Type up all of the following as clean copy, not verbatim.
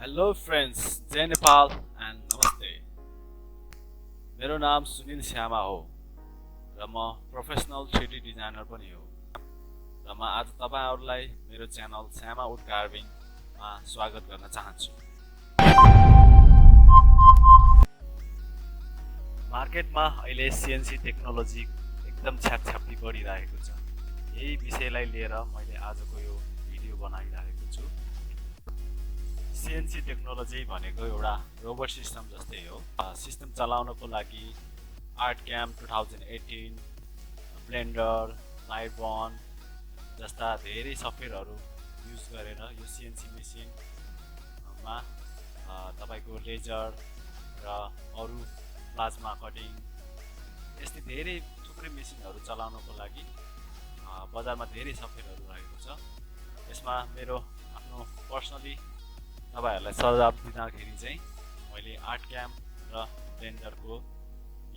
Hello friends, जय Nepal and नमस्ते। मेरो नाम सुनिल श्यामा हो र म प्रोफेसनल 3D डिजाइनर पनि हो र म आज तपाईहरुलाई मेरो च्यानल श्यामा वुड कार्भिङमा स्वागत गर्न चाहन्छु। मार्केटमा अहिले CNC टेक्नोलोजी एकदम छ्यापछ्याप्ती बढिरहेको छ। यही विषयलाई लिएर मैले आजको यो भिडियो बनाइरहेको छु। CNC टेक्नोलोजी भनेको एउटा रोबोट सिस्टम जस्तै हो। सिस्टम चलाउनको लागि Artcam 2018, ब्लेन्डर, लाइटबर्न जस्ता धेरै सफ्टवेयरहरू युज गरेर यो CNC मेसिनमा तपाईको लेजर र अरु प्लाज्मा कटिङ यस्तै धेरै थुप्रै मेसिनहरू चलाउनको लागि बजारमा धेरै सफ्टवेयरहरू रहेको छ। यसमा मेरो आफ्नो पर्सनली तपाईहरुलाई सुझाव दिँदाखेरि चाहिँ मैले Artcam र ब्लेन्डरको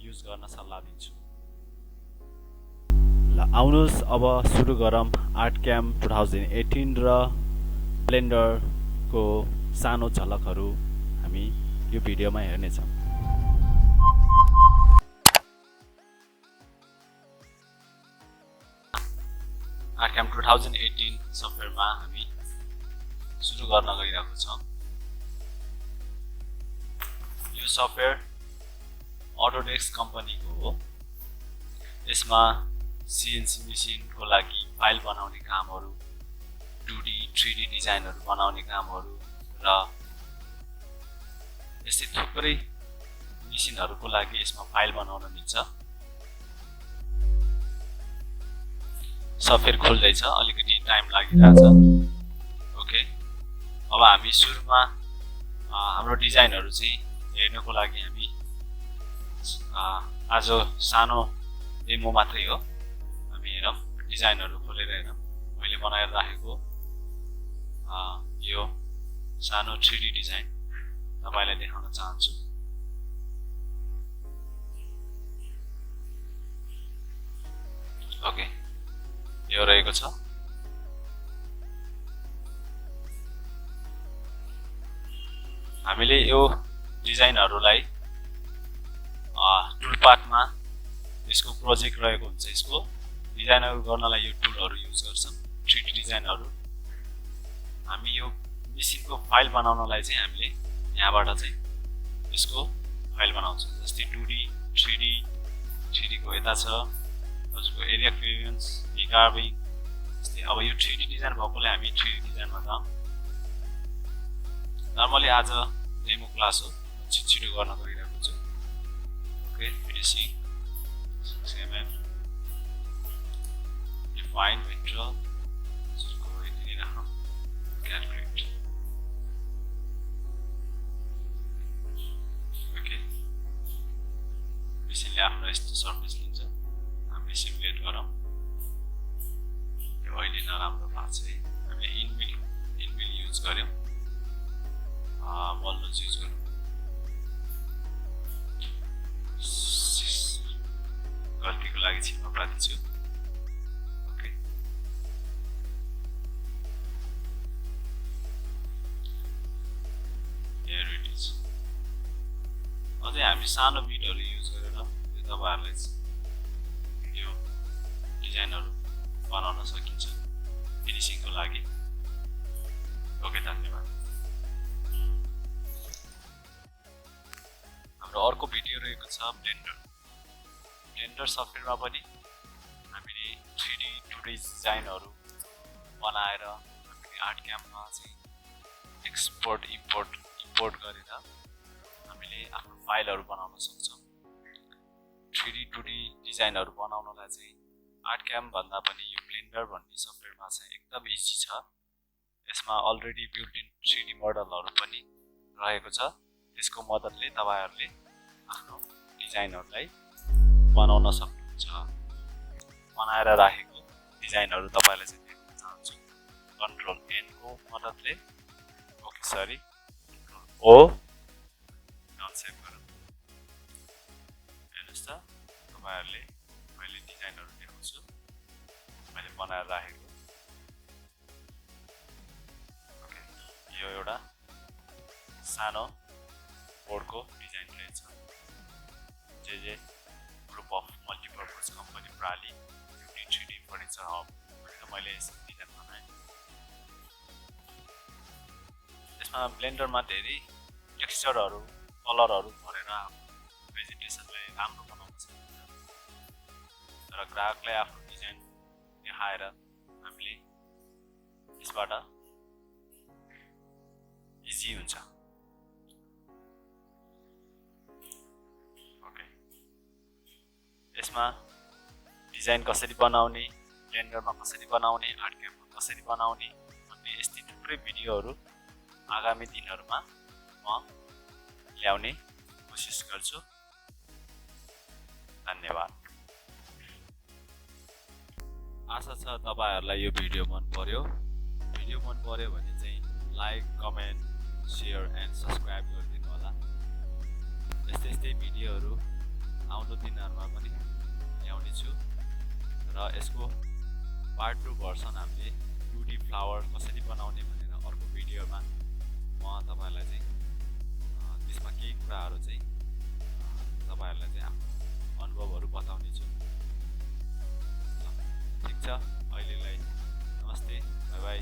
युज गर्न सल्लाह दिन्छु। ल आउनुस् अब सुरु गरौँ Artcam 2018 र ब्लेन्डरको सानो झलकहरू हामी यो भिडियोमा हेर्नेछौँ। Artcam 2018 सफ्टवेयरमा हामी सुरु गर्न गइरहेको छौँ। यो सफ्टवेयर अटोडेस्क कम्पनीको हो। यसमा CNC मेसिनको लागि फाइल बनाउने कामहरू, 2D 3D डिजाइनहरू बनाउने कामहरू र यस्तै थुप्रै मेसिनहरूको लागि यसमा फाइल बनाउन मिल्छ। सफ्टवेयर खोल्दैछ, अलिकति टाइम लागिरहेछ। ओके, अब हामी सुरुमा हाम्रो डिजाइनहरू चाहिँ हेर्नको लागि हामी आज सानो डेमो मात्रै हो। हामी हेरौँ डिजाइनहरू खोलेर हेरौँ। मैले बनाएर राखेको यो सानो 3D डिजाइन तपाईलाई देखाउन चाहन्छु। ओके, यो रहेको छ। हामीले यो डिजाइनहरूलाई टुलपाथमा यसको प्रोजेक्ट रहेको हुन्छ। यसको डिजाइनहरू गर्नलाई यो टुलहरू युज गर्छौँ। 3D डिजाइनहरू हामी यो मेसिनको फाइल बनाउनलाई चाहिँ हामीले यहाँबाट चाहिँ यसको फाइल बनाउँछौँ। जस्तै 2D 3D को यता छ हजुरको एरिया क्लियरेन्स, कार्भिङ। जस्तै अब यो 3D डिजाइन भएकोले हामी 3D डिजाइनमा जाउँ। नर्मली आज डेमो क्लास हो, छिटो गर्न गइरहेको छु। Okay, finishing 6mm define vector यसको यति राखौँ। क्याल्कुलेट। ओके, मेसिनले आफ्नो यस्तो सर्फेस लिन्छ, हामीले सिमुलेट गरौँ। यो अहिले नराम्रो भएको छ है। हामीले इनबिल्ड युज गर्यौँ, बल्लो युज गरौँ। गल्तीको लागि क्षमा प्रार्थी छु। Okay, here it is। अझै हामी सानो बिटहरू युज गरेर यो तपाईहरुलाई यो डिजाइनहरू बनाउन सकिन्छ फिनिसिङको लागि। ओके, धन्यवाद। हाम्रो अर्को भिडियो रहेको छ ब्लेन्डर सफ्टवेयरमा पनि हामीले 3D 2D डिजाइनहरू बनाएर हामीले Artcamमा चाहिँ एक्सपोर्ट इम्पोर्ट गरेर हामीले आफ्नो फाइलहरू बनाउन सक्छौँ। 3D 2D डिजाइनहरू बनाउनलाई चाहिँ Artcam भन्दा पनि यो ब्लेन्डर भन्ने सफ्टवेयरमा चाहिँ एकदम इजी छ। यसमा अलरेडी बिल्ट इन 3D मोडलहरू पनि रहेको छ। त्यसको मद्दतले तपाईहरुले आफ्नो डिजाइनहरूलाई बनाउन सक्नुहुन्छ। बनाएर राखेको डिजाइनहरू तपाईलाई चाहिँ देखाउन चाहन्छु। कन्ट्रोल N को मद्दतले, okay sorry control O done save गरौँ। हेर्नुस् त, तपाईहरुले मैले डिजाइनहरू देखाउँछु मैले बनाएर राखेको। ओके, यो एउटा सानो बोर्डको डिजाइन रहेछ। J group of multipurpose company प्राली ब्युटी 3D फर्निचर हब भनेर मैले यसको डिजाइन बनाएँ। यसमा ब्लेन्डरमा धेरै टेक्सचरहरू कलरहरू भरेर प्रेजेन्टेसनलाई राम्रो बनाउन सकिन्छ र ग्राहकलाई आफ्नो डिजाइन देखाएर हामीले यसबाट इजी हुन्छ। ओके, यसमा डिजाइन कसरी बनाउने, ब्लेन्डरमा कसरी बनाउने, आर्टक्याममा कसरी बनाउने भन्ने यस्तै थुप्रै भिडियोहरू आगामी दिनहरूमा म ल्याउने कोसिस गर्छु। धन्यवाद। आशा छ तपाईहरुलाई यो भिडियो मन पर्यो। भिडियो मन पर्यो भने चाहिँ like, comment, share and subscribe गरिदिनु होला। यस्तै भिडियोहरू आउँदो दिनहरूमा पनि ल्याउने छु र यसको पार्ट 2 भर्सन हामीले 2D फ्लावर कसरी बनाउने भनेर अर्को भिडियोमा म तपाईहरुलाई चाहिँ त्यसमा केही कुराहरू चाहिँ तपाईहरुलाई चाहिँ आफ्नो अनुभवहरू बताउने छु। ठिक छ, अहिलेलाई नमस्ते, बाइ बाइ।